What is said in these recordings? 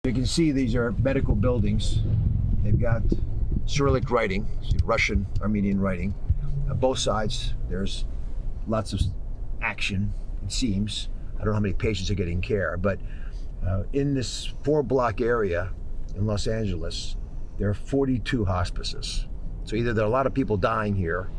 You can see these are medical buildings. They've got Cyrillic writing, Russian, Armenian writing. On both sides, there's lots of action, it seems. I don't know how many patients are getting care, but in this 4-block area in Los Angeles, there are 42 hospices. So either there are a lot of people dying here,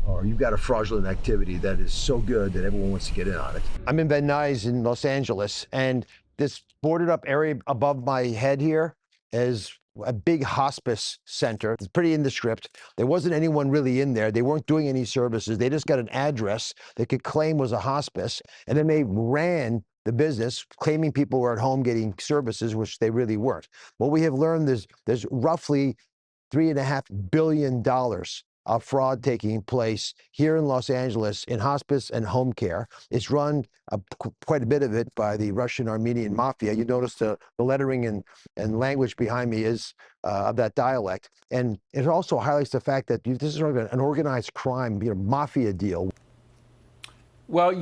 or you've got a fraudulent activity that is so good that everyone wants to get in on it. I'm in Van Nuys in Los Angeles, and this boarded up area above my head here is a big hospice center. It's pretty indescript. There wasn't anyone really in there. They weren't doing any services. They just got an address they could claim was a hospice, and then they ran the business claiming people were at home getting services, which they really weren't. What we have learned is there's roughly $3.5 billion of fraud taking place here in Los Angeles in hospice and home care. It's run quite a bit of it by the Russian Armenian mafia. You notice the lettering and language behind me is of that dialect. And it also highlights the fact that this is an organized crime, mafia deal. Well,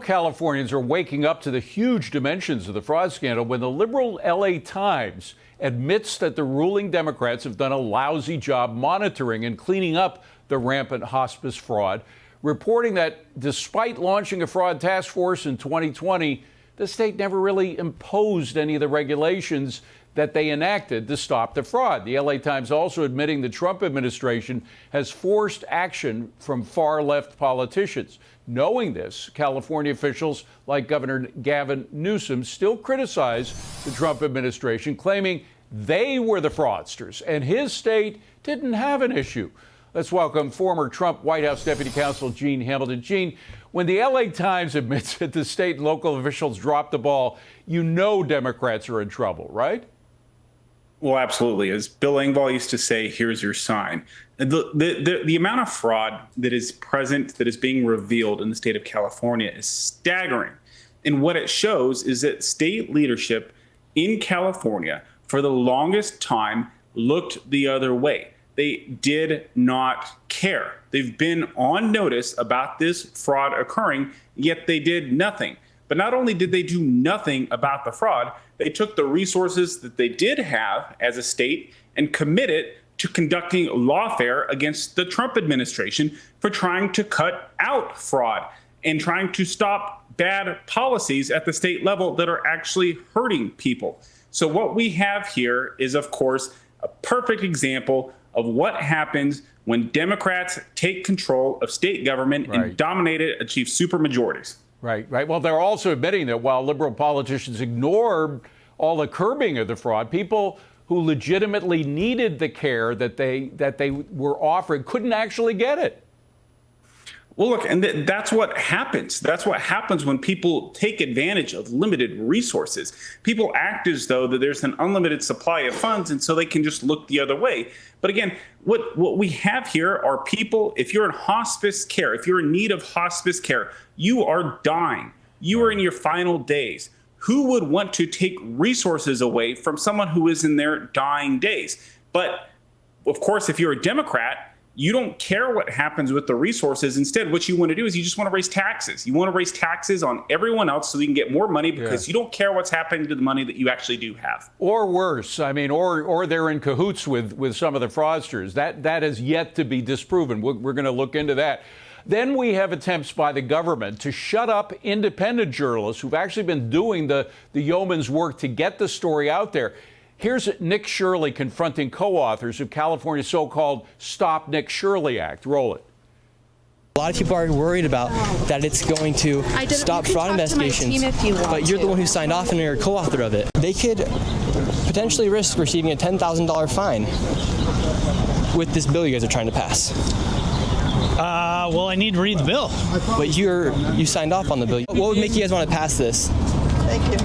Californians are waking up to the huge dimensions of the fraud scandal when the liberal LA Times admits that the ruling Democrats have done a lousy job monitoring and cleaning up the rampant hospice fraud, reporting that despite launching a fraud task force in 2020, the state never really imposed any of the regulations that they enacted to stop the fraud. The LA Times also admitting the Trump administration has forced action from far-left politicians. Knowing this, California officials like Governor Gavin Newsom still criticize the Trump administration, claiming they were the fraudsters and his state didn't have an issue. Let's welcome former Trump White House Deputy Counsel Gene Hamilton. Gene, when the LA Times admits that the state and local officials dropped the ball, Democrats are in trouble, right? Well, absolutely. As Bill Engvall used to say, here's your sign. The amount of fraud that is present, that is being revealed in the state of California is staggering. And what it shows is that state leadership in California for the longest time looked the other way. They did not care. They've been on notice about this fraud occurring, yet they did nothing. But not only did they do nothing about the fraud, they took the resources that they did have as a state and committed to conducting lawfare against the Trump administration for trying to cut out fraud and trying to stop bad policies at the state level that are actually hurting people. So what we have here is, of course, a perfect example of what happens when Democrats take control of state government and dominate it, achieve supermajorities. Right. Well, they're also admitting that while liberal politicians ignored all the curbing of the fraud, people who legitimately needed the care that they were offering couldn't actually get it. Well, look, and that's what happens. That's what happens when people take advantage of limited resources. People act as though that there's an unlimited supply of funds, and so they can just look the other way. But again, what we have here are people, if you're in hospice care, if you're in need of hospice care, you are dying. You are in your final days. Who would want to take resources away from someone who is in their dying days? But of course, if you're a Democrat, you don't care what happens with the resources. Instead, what you want to do is you just want to raise taxes. You want to raise taxes on everyone else so you can get more money because you don't care what's happening to the money that you actually do have. Or worse, I mean, or they're in cahoots with some of the fraudsters. That is yet to be disproven. We're going to look into that. Then we have attempts by the government to shut up independent journalists who've actually been doing the yeoman's work to get the story out there. Here's Nick Shirley confronting co-authors of California's so-called Stop Nick Shirley Act. Roll it. A lot of people are worried about that it's going to stop fraud investigations, but you're the one who signed off and you're a co-author of it. They could potentially risk receiving a $10,000 fine with this bill you guys are trying to pass. Well, I need to read the bill. But you signed off on the bill. What would make you guys want to pass this? Thank you.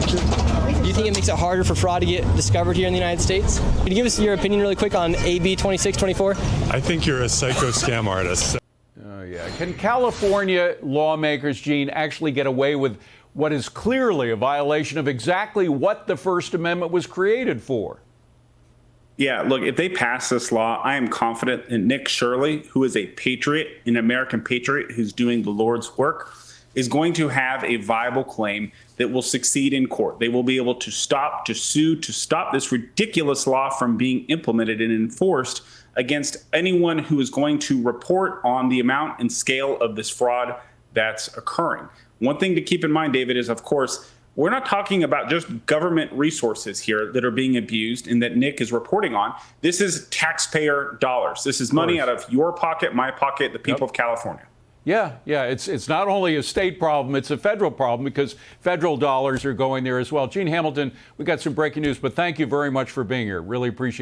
Do you think it makes it harder for fraud to get discovered here in the United States? Can you give us your opinion really quick on AB 2624? I think you're a psycho scam artist. Oh, yeah. Can California lawmakers, Gene, actually get away with what is clearly a violation of exactly what the First Amendment was created for? Yeah, look, if they pass this law, I am confident in Nick Shirley, who is a patriot, an American patriot who's doing the Lord's work. is going to have a viable claim that will succeed in court. They will be able to sue to stop this ridiculous law from being implemented and enforced against anyone who is going to report on the amount and scale of this fraud that's occurring. One thing to keep in mind, David, is, of course, we're not talking about just government resources here that are being abused and that Nick is reporting on. This is taxpayer dollars. This is money out of your pocket, my pocket, the people of California. Yeah, it's not only a state problem, it's a federal problem because federal dollars are going there as well. Gene Hamilton, we got some breaking news, but thank you very much for being here. Really appreciate it.